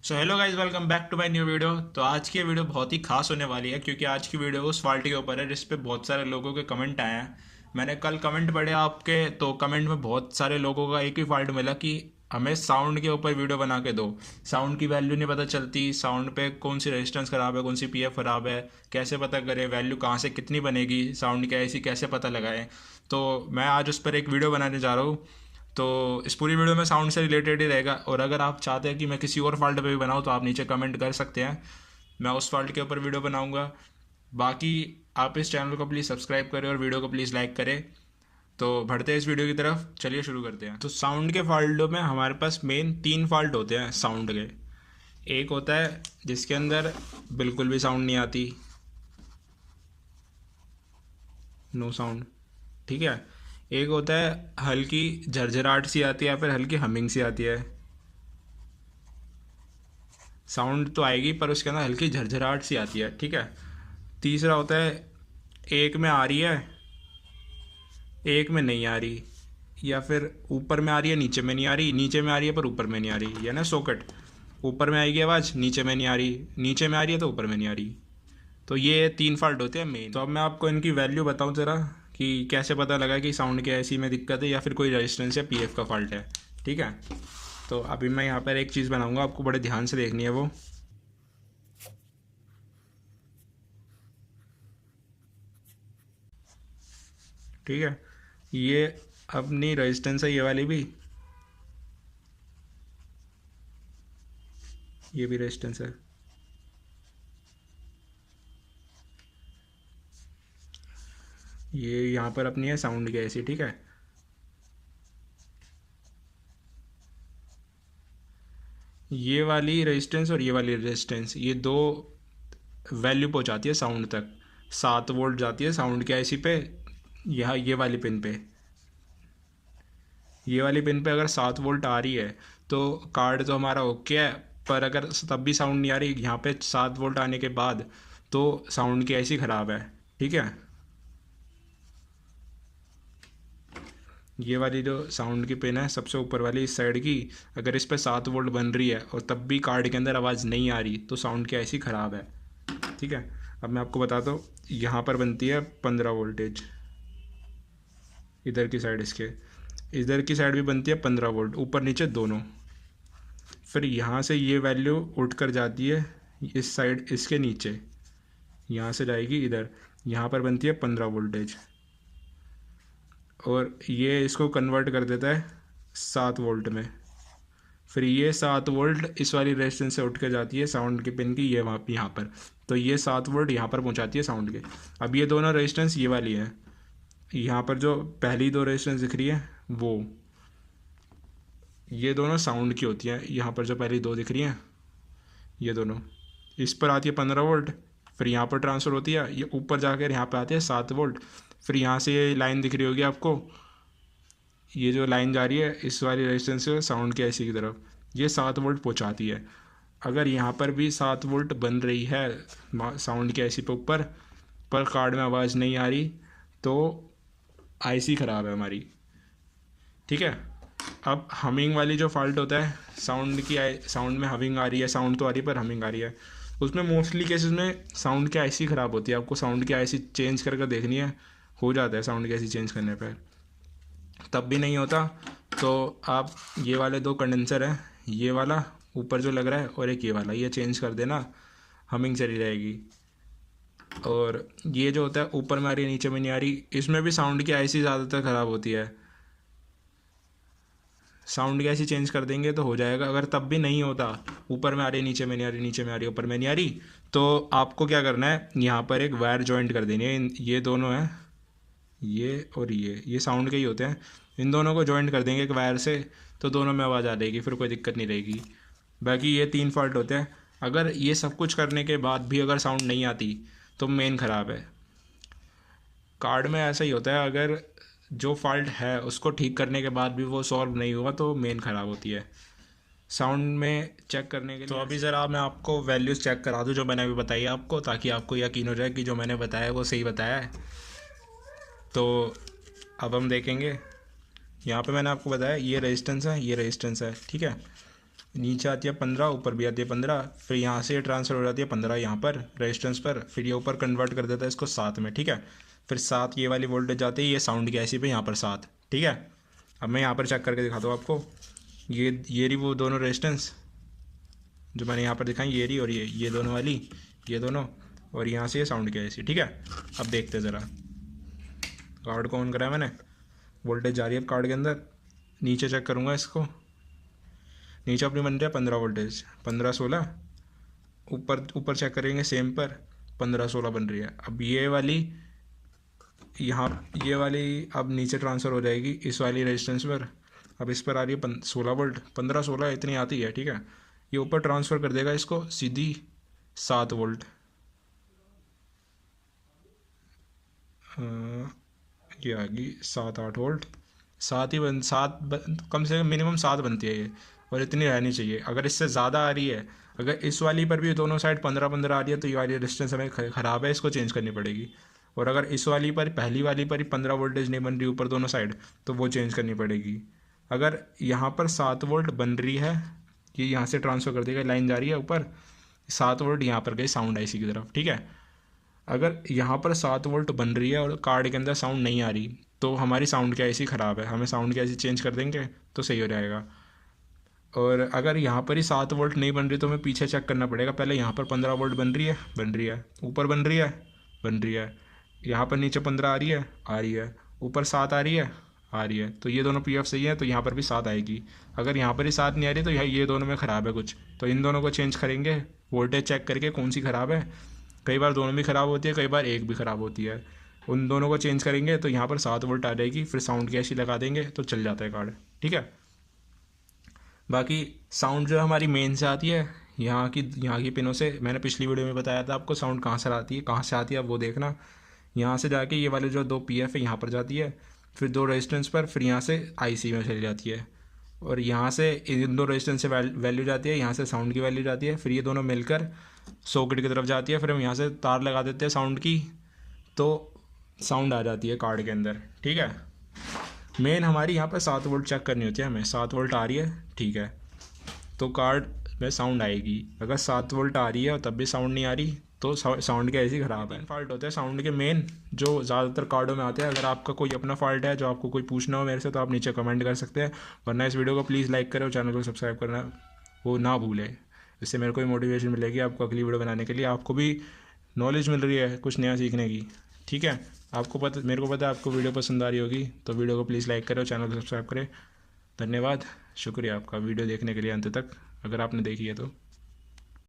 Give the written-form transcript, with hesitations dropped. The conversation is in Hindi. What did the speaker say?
So hello guys, welcome back to my new video. तो आज की वीडियो बहुत ही खास होने वाली है क्योंकि आज की वीडियो उस फाल्ट के ऊपर है जिस पे बहुत सारे लोगों के कमेंट आए हैं। मैंने कल कमेंट पढ़े आपके, तो कमेंट में बहुत सारे लोगों का एक ही फाल्ट मिला कि हमें साउंड के ऊपर वीडियो बना के दो। साउंड की वैल्यू नहीं पता चलती, साउंड पे कौन सी रेजिस्टेंस ख़राब है, कौन सी पीएफ ख़राब है, कैसे पता करें वैल्यू कहाँ से कितनी बनेगी, साउंड की ऐसी कैसे पता लगाएं। तो मैं आज उस पर एक वीडियो बनाने जा रहा हूँ। तो इस पूरी वीडियो में साउंड से रिलेटेड ही रहेगा, और अगर आप चाहते हैं कि मैं किसी और फॉल्ट पे भी बनाऊँ तो आप नीचे कमेंट कर सकते हैं, मैं उस फॉल्ट के ऊपर वीडियो बनाऊँगा। बाकी आप इस चैनल को प्लीज़ सब्सक्राइब करें और वीडियो को प्लीज़ लाइक करें। तो बढ़ते हैं इस वीडियो की तरफ, चलिए शुरू करते हैं। तो साउंड के फॉल्टों में हमारे पास मेन 3 फॉल्ट होते हैं साउंड के। एक होता है जिसके अंदर बिल्कुल भी साउंड नहीं आती, नो साउंड, ठीक है। एक होता है हल्की झरझराहट सी आती है या फिर हल्की हमिंग सी आती है, साउंड तो आएगी पर उसके अंदर हल्की झरझराहट सी आती है, ठीक है। तीसरा होता है एक में आ रही है, एक में नहीं आ रही, या फिर ऊपर में आ रही है नीचे में नहीं आ रही, नीचे में आ रही है पर ऊपर में नहीं आ रही, या ना सॉकेट, ऊपर में आएगी आवाज़, नीचे में नहीं आ रही, नीचे में आ रही है तो ऊपर में नहीं आ रही। तो ये 3 फॉल्ट होते हैं मेन। तो अब मैं आपको इनकी वैल्यू बताऊं ज़रा कि कैसे पता लगा कि साउंड के ऐसी में दिक्कत है या फिर कोई रेजिस्टेंस या पीएफ का फॉल्ट है, ठीक है। तो अभी मैं यहाँ पर एक चीज़ बनाऊंगा, आपको बड़े ध्यान से देखनी है वो। ठीक है, ये अपनी रेजिस्टेंस है, ये वाली भी, ये भी रेजिस्टेंस है। ये यहाँ पर अपनी है साउंड की ऐसी, ठीक है। ये वाली रेजिस्टेंस और ये वाली रेजिस्टेंस, ये दो वैल्यू पहुँचाती है साउंड तक। 7 वोल्ट जाती है साउंड के आईसी पे, यहाँ ये वाली पिन पे, ये वाली पिन पे अगर 7 वोल्ट आ रही है तो कार्ड तो हमारा ओके है। पर अगर तब भी साउंड नहीं आ रही यहाँ पे 7 वोल्ट आने के बाद, तो साउंड की ऐसी ख़राब है, ठीक है। ये वाली जो साउंड की पिन है सबसे ऊपर वाली इस साइड की, अगर इस पर 7 वोल्ट बन रही है और तब भी कार्ड के अंदर आवाज़ नहीं आ रही तो साउंड की ऐसी ख़राब है, ठीक है। अब मैं आपको बताता हूँ, यहाँ पर बनती है 15 वोल्टेज, इधर की साइड इसके, इधर की साइड भी बनती है 15 वोल्ट, ऊपर नीचे दोनों। फिर यहाँ से ये वैल्यू उठ कर जाती है इस साइड इसके नीचे, यहाँ से जाएगी इधर, यहाँ पर बनती है 15 वोल्टेज, और ये इसको कन्वर्ट कर देता है 7 वोल्ट में। फिर ये 7 वोल्ट इस वाली रेजिस्टेंस से उठ के जाती है साउंड की पिन की, ये वहाँ यहाँ पर, तो ये 7 वोल्ट यहाँ पर पहुँचाती है साउंड के। अब ये दोनों रेजिस्टेंस ये वाली है, यहाँ पर जो पहली दो रेजिस्टेंस दिख रही है वो, ये दोनों साउंड की होती हैं। यहाँ पर जो पहली दो दिख रही हैं ये दोनों, इस पर आती है 15 वोल्ट, फिर यहाँ पर ट्रांसफ़र होती है, ये ऊपर जाकर यहाँ पे आते हैं 7 वोल्ट। फिर यहाँ से ये लाइन दिख रही होगी आपको, ये जो लाइन जा रही है इस वाली रेजिस्टेंस से साउंड के ऐसी की तरफ, ये 7 वोल्ट पहुँचाती है। अगर यहाँ पर भी 7 वोल्ट बन रही है साउंड के ऐसी पे ऊपर, पर कार्ड में आवाज़ नहीं आ रही, तो आईसी ख़राब है हमारी, ठीक है। अब हमिंग वाली जो फॉल्ट होता है, साउंड की साउंड में हमिंग आ रही है, साउंड तो आ रही है पर हमिंग आ रही है, उसमें मोस्टली केसेस में साउंड की आईसी ख़राब होती है। आपको साउंड की आईसी चेंज करके देखनी है, हो जाता है साउंड की आईसी चेंज करने पर। तब भी नहीं होता तो आप ये वाले दो कंडेंसर हैं, ये वाला ऊपर जो लग रहा है और एक ये वाला, ये चेंज कर देना, हमिंग चली जाएगी। और ये जो होता है ऊपर में आ रही है नीचे में नहीं आ रही, इसमें भी साउंड की आईसी ज़्यादातर ख़राब होती है। साउंड कैसी चेंज कर देंगे तो हो जाएगा। अगर तब भी नहीं होता, ऊपर में आ रही नीचे में नहीं आ रही, नीचे में आ रही ऊपर में नहीं आ रही, तो आपको क्या करना है, यहाँ पर एक वायर जॉइंट कर देनी है। ये दोनों हैं, ये और ये साउंड के ही होते हैं, इन दोनों को जॉइंट कर देंगे एक वायर से, तो दोनों में आवाज़ आ जाएगी, फिर कोई दिक्कत नहीं रहेगी। बाकी ये 3 फॉल्ट होते हैं। अगर ये सब कुछ करने के बाद भी अगर साउंड नहीं आती तो मेन ख़राब है। कार्ड में ऐसा ही होता है, अगर जो फॉल्ट है उसको ठीक करने के बाद भी वो सॉल्व नहीं हुआ तो मेन ख़राब होती है। साउंड में चेक करने के लिए तो अभी ज़रा मैं आपको वैल्यूज़ चेक करा दूँ जो मैंने अभी बताई आपको, ताकि आपको यकीन हो जाए कि जो मैंने बताया वो सही बताया है। तो अब हम देखेंगे, यहाँ पे मैंने आपको बताया ये रेजिस्टेंस है, ये रेजिस्टेंस है, ठीक है। नीचे आती है 15, ऊपर भी आती है 15, फिर यहाँ से ट्रांसफ़र हो जाती है 15 यहाँ पर रेजिस्टेंस पर, फिर ये ऊपर कन्वर्ट कर देता है इसको 7 में, ठीक है। फिर 7 ये वाली वोल्टेज जाती है ये साउंड की ऐसी पे यहाँ पर 7, ठीक है। अब मैं यहाँ पर चेक करके दिखाता हूँ आपको। ये रही वो दोनों रेजिस्टेंस जो मैंने यहाँ पर दिखाई, ये रही, और ये दोनों वाली, ये दोनों, और यहाँ से ये साउंड की ऐसी, ठीक है। अब देखते हैं ज़रा, कार्ड को ऑन कराया मैंने, वोल्टेज जा रही है अब कार्ड के अंदर। नीचे चेक करूँगा इसको, नीचे अपनी बन रही है 15 वोल्टेज, 15 16। ऊपर चेक करेंगे सेम पर 15 16 बन रही है। अब ये वाली यहाँ, ये वाली अब नीचे ट्रांसफ़र हो जाएगी इस वाली रेजिस्टेंस पर। अब इस पर आ रही है 16 वोल्ट, 15 16 इतनी आती है, ठीक है। ये ऊपर ट्रांसफ़र कर देगा इसको सीधी 7 वोल्ट, ये आ गई 7 8 वोल्ट। कम से कम मिनिमम 7 बनती है ये, और इतनी रहनी चाहिए। अगर इससे ज़्यादा आ रही है, अगर इस वाली पर भी दोनों साइड 15 15 आ रही है तो ये वाली रेजिस्टेंस हमें ख़राब है, इसको चेंज करनी पड़ेगी। और अगर इस वाली पर, पहली वाली पर ही 15 वोल्टेज नहीं बन रही ऊपर दोनों साइड, तो वो चेंज करनी पड़ेगी। अगर यहाँ पर 7 वोल्ट बन रही है, ये यहाँ से ट्रांसफ़र कर देगा, लाइन जा रही है ऊपर 7 वोल्ट, यहाँ पर गई साउंड आईसी की तरफ, ठीक है। अगर यहाँ पर 7 वोल्ट बन रही है और कार्ड के अंदर साउंड नहीं आ रही, तो हमारी साउंड की आईसी ख़राब है, हमें साउंड की आईसी चेंज कर देंगे तो सही हो जाएगा। और अगर यहाँ पर ही 7 वोल्ट नहीं बन रही तो हमें पीछे चेक करना पड़ेगा। पहले यहाँ पर 15 वोल्ट बन रही है, ऊपर बन रही है, यहाँ पर नीचे 15 आ रही है, ऊपर 7 आ रही है, तो ये दोनों पीएफ सही है, तो यहाँ पर भी 7 आएगी। अगर यहाँ पर ही 7 नहीं आ रही तो ये दोनों में ख़राब है कुछ, तो इन दोनों को चेंज करेंगे वोल्टेज चेक करके कौन सी ख़राब है। कई बार दोनों भी ख़राब होती है, कई बार एक भी ख़राब होती है। उन दोनों को चेंज करेंगे तो यहाँ पर 7 वोल्ट आ जाएगी, फिर साउंड की ऐसी लगा देंगे तो चल जाता है कार्ड, ठीक है। बाकी साउंड जो हमारी मेन से आती है, यहाँ की पिनों से। मैंने पिछली वीडियो में बताया था आपको साउंड कहाँ से आती है, अब वो देखना। यहाँ से जाके ये वाले जो 2 पीएफ है यहाँ पर जाती है, फिर 2 रेजिस्टेंस पर, फिर यहाँ से आईसी में चली जाती है, और यहाँ से इन 2 रेजिस्टेंस से वैल्यू जाती है, यहाँ से साउंड की वैल्यू जाती है, फिर ये दोनों मिलकर सॉकेट की तरफ जाती है। फिर हम यहाँ से तार लगा देते हैं साउंड की, तो साउंड आ जाती है कार्ड के अंदर, ठीक है। मेन हमारी यहाँ पर 7 वोल्ट चेक करनी होती है हमें, 7 वोल्ट आ रही है, ठीक है, तो कार्ड में साउंड आएगी। अगर 7 वोल्ट आ रही है और तब भी साउंड नहीं आ रही तो साउंड की ऐसी ख़राब है। फॉल्ट होते हैं साउंड के मेन, जो ज़्यादातर कार्डों में आते हैं। अगर आपका कोई अपना फॉल्ट है जो आपको कोई पूछना हो मेरे से, तो आप नीचे कमेंट कर सकते हैं। वरना इस वीडियो को प्लीज़ लाइक करें और चैनल को सब्सक्राइब करना वो ना भूलें। इससे मेरे को भी मोटिवेशन मिलेगी आपको अगली वीडियो बनाने के लिए। आपको भी नॉलेज मिल रही है कुछ नया सीखने की, ठीक है। मेरे को पता है आपको वीडियो पसंद आ रही होगी, तो वीडियो को प्लीज़ लाइक करें और चैनल को सब्सक्राइब करें। धन्यवाद, शुक्रिया आपका वीडियो देखने के लिए अंत तक, अगर आपने देखी है तो।